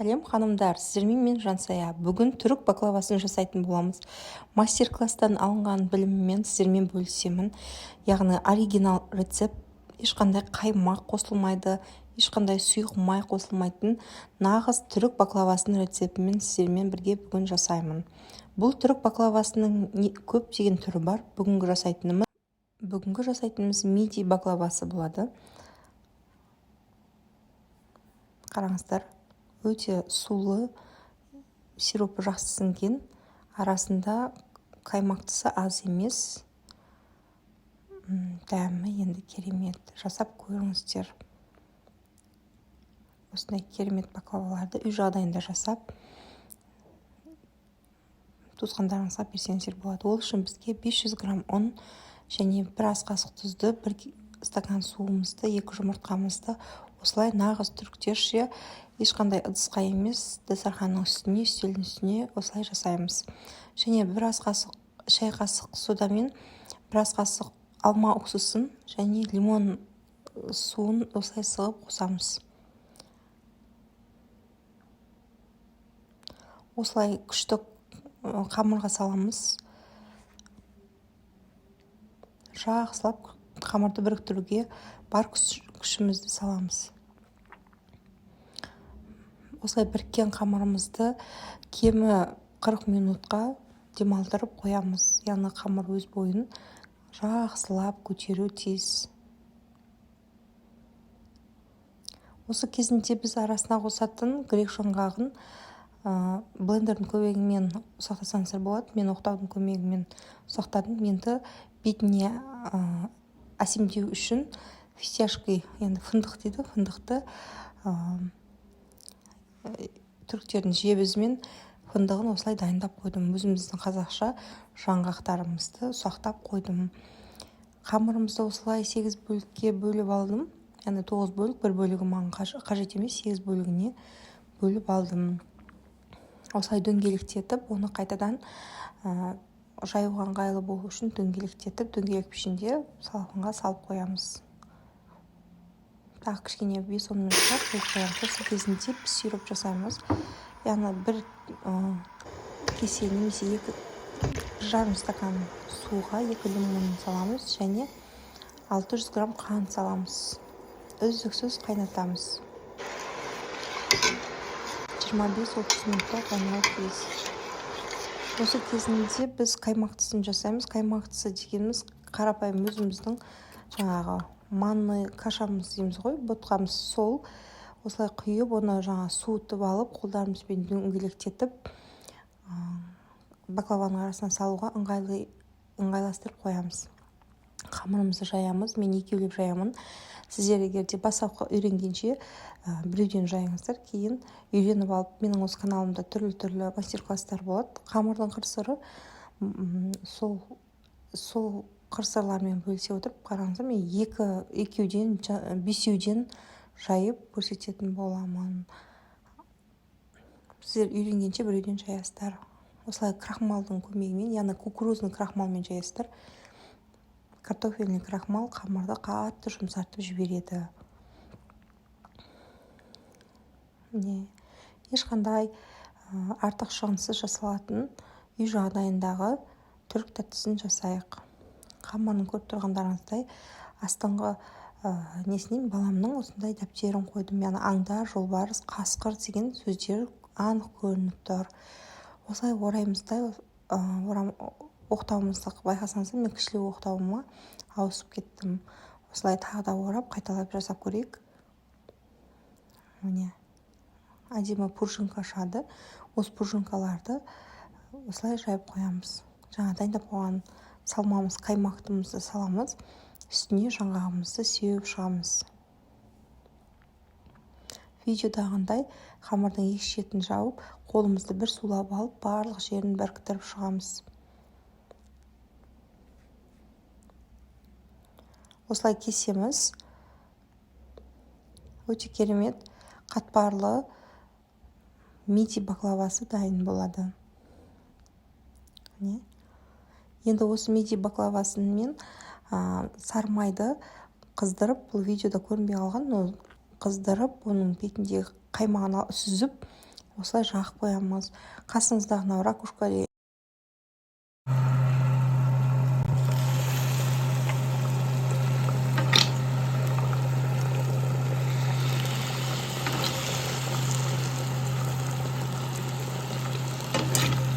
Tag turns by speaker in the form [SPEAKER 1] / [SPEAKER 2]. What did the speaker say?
[SPEAKER 1] Сәлем ханымдар, сіздермен мен Жансая. Бүгін түрік баклавасын жасайтын боламыз. Мастер-класстан алынған біліміммен сіздермен бөлісемін. Яғни оригинал рецепт, ешқандай қаймақ қосылмайды, ешқандай сұйық май қосылмайтын нағыз түрік баклавасының рецептімен сіздермен бірге бүгін жасаймын. Бұл түрік баклавасының көптеген түрі бар. Бүгінгі жасайтынымыз миди баклавасы болады. Қараңыздар. Өте сулы, сиропы жақсы сіңген, арасында қаймақтысы аз емес. Дәмі енді керемет. Жасап көріңіздер. Осындай керемет баклаваларды үй жағдайында жасап, туысқандарыңызға берсеңіздер болады. Ол үшін бізге 500 грамм ұн және бір ас қасық тұзды, 1 стакан суымызды, 2 жұмыртқамызды осылай нағыз түріктерше ешқандай ыдысқа емес, дастарханның үстіне, үстелдің үстіне осылай жасаймыз. Және бір ас қасық шай қасық содамен, бір ас қасық алма уксусын және лимон суын осылай сығып қосамыз. Осылай күшті қамырға саламыз. Жақсылап қамырды біріктіруге бар күшімізді саламыз. Осылай біріккен қамырымызды кемі 40 минутқа демалдырып қоямыз. Яғни қамыр өз бойын жақсылап көтеру тиіс. Осы кезінде біз арасына қосатын грек жаңғағын блендердің көмегімен ұсақтасаңыздар болады. Мен оқтаудың көмегімен ұсақтадым. Енді бетіне әсемдеу үшін фисташки, енді фындық дейді, фындықты түріктердің жебізімен фындығын осылай дайындап қойдым. Өзіміздің қазақша жаңғақтарымызды ұсақтап қойдым. Қамырымызды осылай 8 бөлікке бөліп алдым. Яғни 9 бөлік, бір бөлігі маған қажет емес, 8 бөлігіне бөліп алдым. Осылай дөңгелектетіп, оны қайтадан жаюға ыңғайлы болу үшін дөңгелектетіп, дөңгелек пішінде салқынға салып қоямыз. Тағы кішкене 5-10 минутқа қойып қоямыз. Осы кезінде біз сироп жасаймыз. Яғни бір кесе немесе 1,5 стакан суға 2 лимон саламыз және 600 грамм қант саламыз. Үздіксіз қайнатамыз. 25-30 минутқа қайнауы тиіс. Осы кезінде біз қаймақтысын жасаймыз. Қаймақтысы дегеніміз қарапайым өзіміздің жаңағы манный кашамыз дейміз ғой, ботқамыз сол. Осылай құйып, оны суытып алып, қолдарымызбен дөңгелектетіп, баклаваның арасына салуға ыңғайластырып қоямыз. Қамырымызды жаямыз. Мен екеулеп жаямын. Сіздер егерде бастапқы үйренгенше біреуден жайыңыздар, кейін үйреніп алып, менің осы каналымда түрлі мастер-класстар болады. Қамырдың қыр-сыры сол қыр-сырлармен бөлісе отырып, қараңыздар, мен екеуден, 5-еуден жайып көрсететін боламын. Сіздер үйренгенше біреуден жаясыздар. Осылай крахмалдың көмегімен, яғни кукурузный крахмалмен жаясыздар. Картофельный крахмал қамырды қатты жұмсартып жібереді. Ешқандай артық шығынсыз жасалатын үй жағдайындағы түрік тәттісін жасайық. Қамырын көріп тұрғандарыңыздай, астыңғы несінен баламның осындай дәптерін қойдым. Яғни аңдар, жолбарыс, қасқыр деген сөздер анық көрініп тұр. Осылай ораймыздай, оқтауымызды байқасаңыздар, мен кішілеу оқтауыма ауысып кеттім. Осылай тағы да орап, қайталап жасап көрейік. Міне, әдемі пружинка шығады. Осы пружинкаларды осылай жайып қоямыз. Жаңа дайындап қойған салмамыз, қаймақтымызды саламыз. Үстіне жаңғағымызды сеуіп шығамыз. Видеодағындай қамырдың екі шетін жауып, қолымызды бір сулап алып, барлық жерін біріктіріп шығамыз. Осылай кесеміз. Өте керемет, қатпарлы миди баклавасы дайын болады. Енді осы миди баклавасымен сармайды қыздырып, бұл видеода көрінбей қалған, қыздырып, оның бетіндегі қаймағын сүзіп, осылай жағып қоямыз. Қасыңыздағы мынау ракушка деген
[SPEAKER 2] Ой,